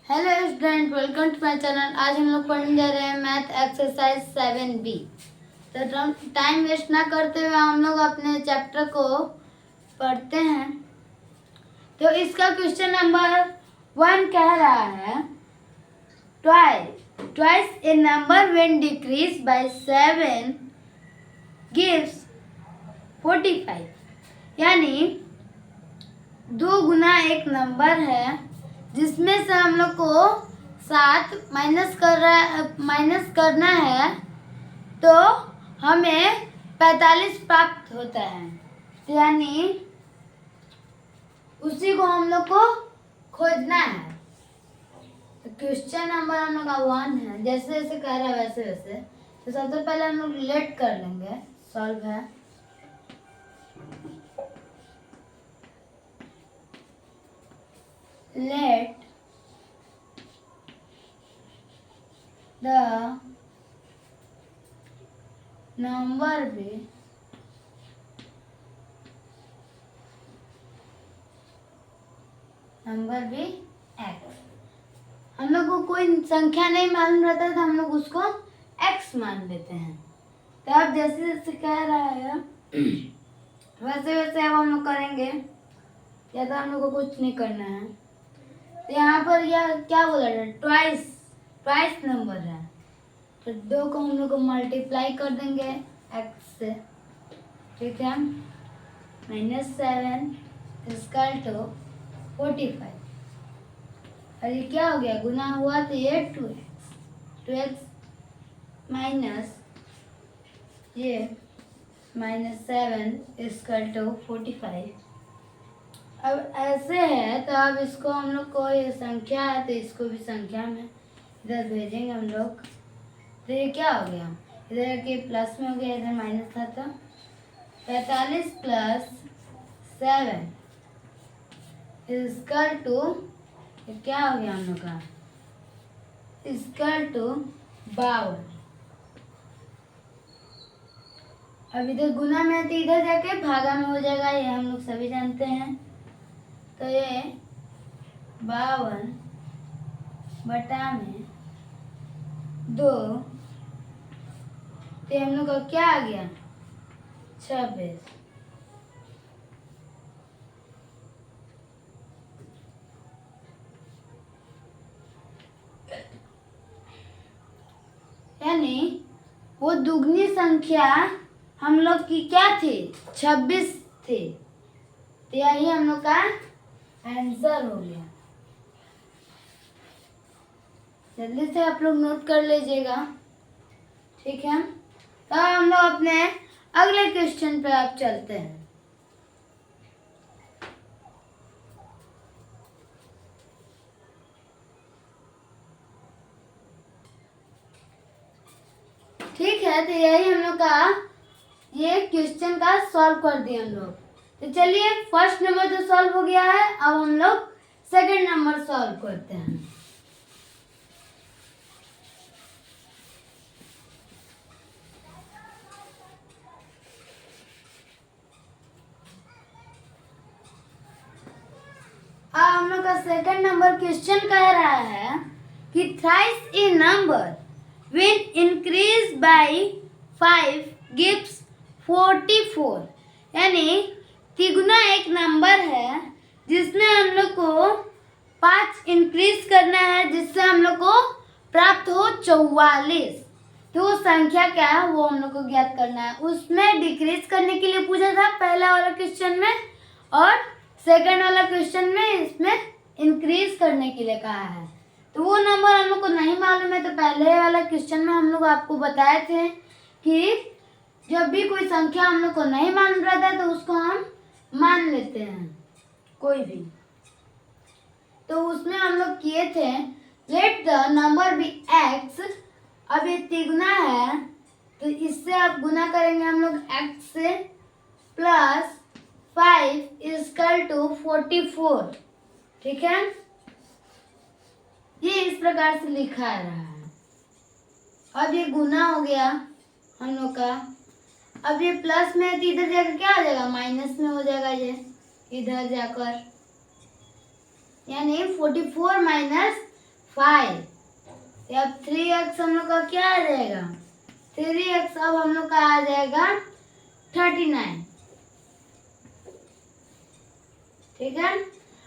Hello student, welcome to my channel. आज हम लोग पढ़ने जा रहे हैं मैथ एक्सरसाइज 7B। तो टाइम वेस्ट ना करते हुए हम लोग अपने चैप्टर को पढ़ते हैं। तो इसका क्वेश्चन नंबर 1 कह रहा है twice A number when decrease by 7 gives 45। यानी 2 गुना एक नंबर है जिसमें से हम लोग को 7 माइनस करना है तो हमें 45 प्राप्त होता है। यानी उसी को हम लोग को खोजना है। तो क्वेश्चन नंबर हम लोग का 1 है। जैसे जैसे कह रहा है वैसे वैसे तो सबसे पहले हम लोग लेट कर लेंगे। सॉल्व है। Let the number be x। हम लोग को कोई संख्या नहीं मालूम रहता है तो हम लोग उसको x मान लेते हैं। तो अब जैसे जैसे कह रहा है वैसे वैसे अब हम लोग करेंगे। या तो हम लोग को कुछ नहीं करना है। तो यहाँ पर यह क्या बोला था? ट्वाइस नंबर है तो 2 को हम लोग को मल्टीप्लाई कर देंगे x से। ठीक है। -7 इक्वल टू 45। और ये क्या हो गया? गुना हुआ तो ये 2x माइनस ये -7 इक्वल टू 45। अब ऐसे है तो अब इसको हम लोग को ये संख्या है तो इसको भी संख्या में इधर भेजेंगे हम लोग। तो ये क्या हो गया? इधर के प्लस में हो गया, इधर माइनस था तो 45 + 7 इक्वल टू क्या हो गया हम लोग का? Equal to 52। अब इधर गुना में तो इधर जाके भागा में हो जाएगा, ये हम लोग सभी जानते हैं। तो ये 52 बटा में 2 तो हम लोग का क्या आ गया? 26। यानी वो दुगनी संख्या हम लोग की क्या थी? 26 थी। तो यही हम लोग का आंसर हो गया। जल्दी से आप लोग नोट कर लीजिएगा। ठीक है। तो हम लोग अपने अगले क्वेश्चन पे आप चलते हैं। ठीक है। तो यही हम लोग का ये क्वेश्चन का सॉल्व कर दिए हम लोग। तो चलिए फर्स्ट नंबर तो सॉल्व हो गया है। अब हम लोग सेकंड नंबर सॉल्व करते हैं। अब हम लोग का सेकंड नंबर क्वेश्चन कह रहा है कि thrice A number when increase by 5 gives 44। यानी तिगुना एक नंबर है जिसमें हम लोग को 5 इंक्रीज करना है जिससे हम लोग को प्राप्त हो 44। तो वो संख्या क्या है वो हम लोग को ज्ञात करना है। उसमें डिक्रीज करने के लिए पूछा था पहला वाला क्वेश्चन में, और सेकंड वाला क्वेश्चन में इसमें इंक्रीज करने के लिए कहा है। तो वो नंबर हम लोग को नहीं मालूम है। तो पहले वाला क्वेश्चन में हम लोग आपको बताए थे कि जब भी कोई संख्या हम लोग को नहीं मालूम रहता है तो उसको हम मान लेते हैं कोई भी। तो उसमें हम लोग किए थे let the number be x। अब ये तिगुना है तो इससे आप गुना करेंगे हम लोग x से प्लस 5 इक्वल टू 44। ठीक है। ये इस प्रकार से लिखा रहा है। अब ये गुना हो गया हम लोग का। अब ये प्लस में है तो इधर जाकर क्या हो जाएगा? माइनस में हो जाएगा ये इधर जाकर। यानी 44 - 5। अब 3x हम लोग का क्या आ जाएगा? 3x अब हम लोग का आ जाएगा 39। ठीक है,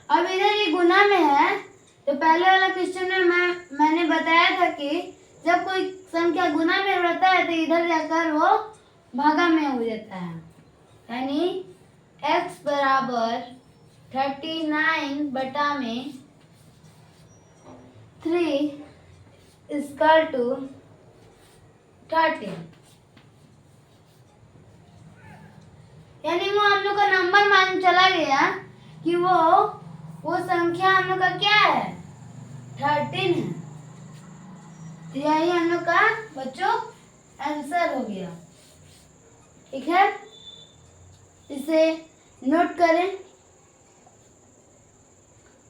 अब इधर ये गुना में है, तो पहले वाला क्वेश्चन में मैंने बताया था कि जब कोई संख्या गुना में रहता है तो इधर जाकर वो भागा में हो जाता है, यानी x बराबर 39 बटा में 3 इक्वल टू 13, यानी वो हम लोग का नंबर मान चला गया कि वो संख्या हम लोग का क्या है? 13 है। तो यही हम लोग का बच्चों आंसर हो गया। ठीक है, इसे नोट करें।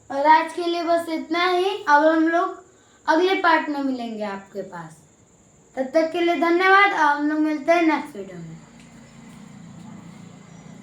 और आज के लिए बस इतना ही। अब हम लोग अगले पार्ट में मिलेंगे आपके पास। तब तक के लिए धन्यवाद। अब हम लोग मिलते हैं नेक्स्ट वीडियो में।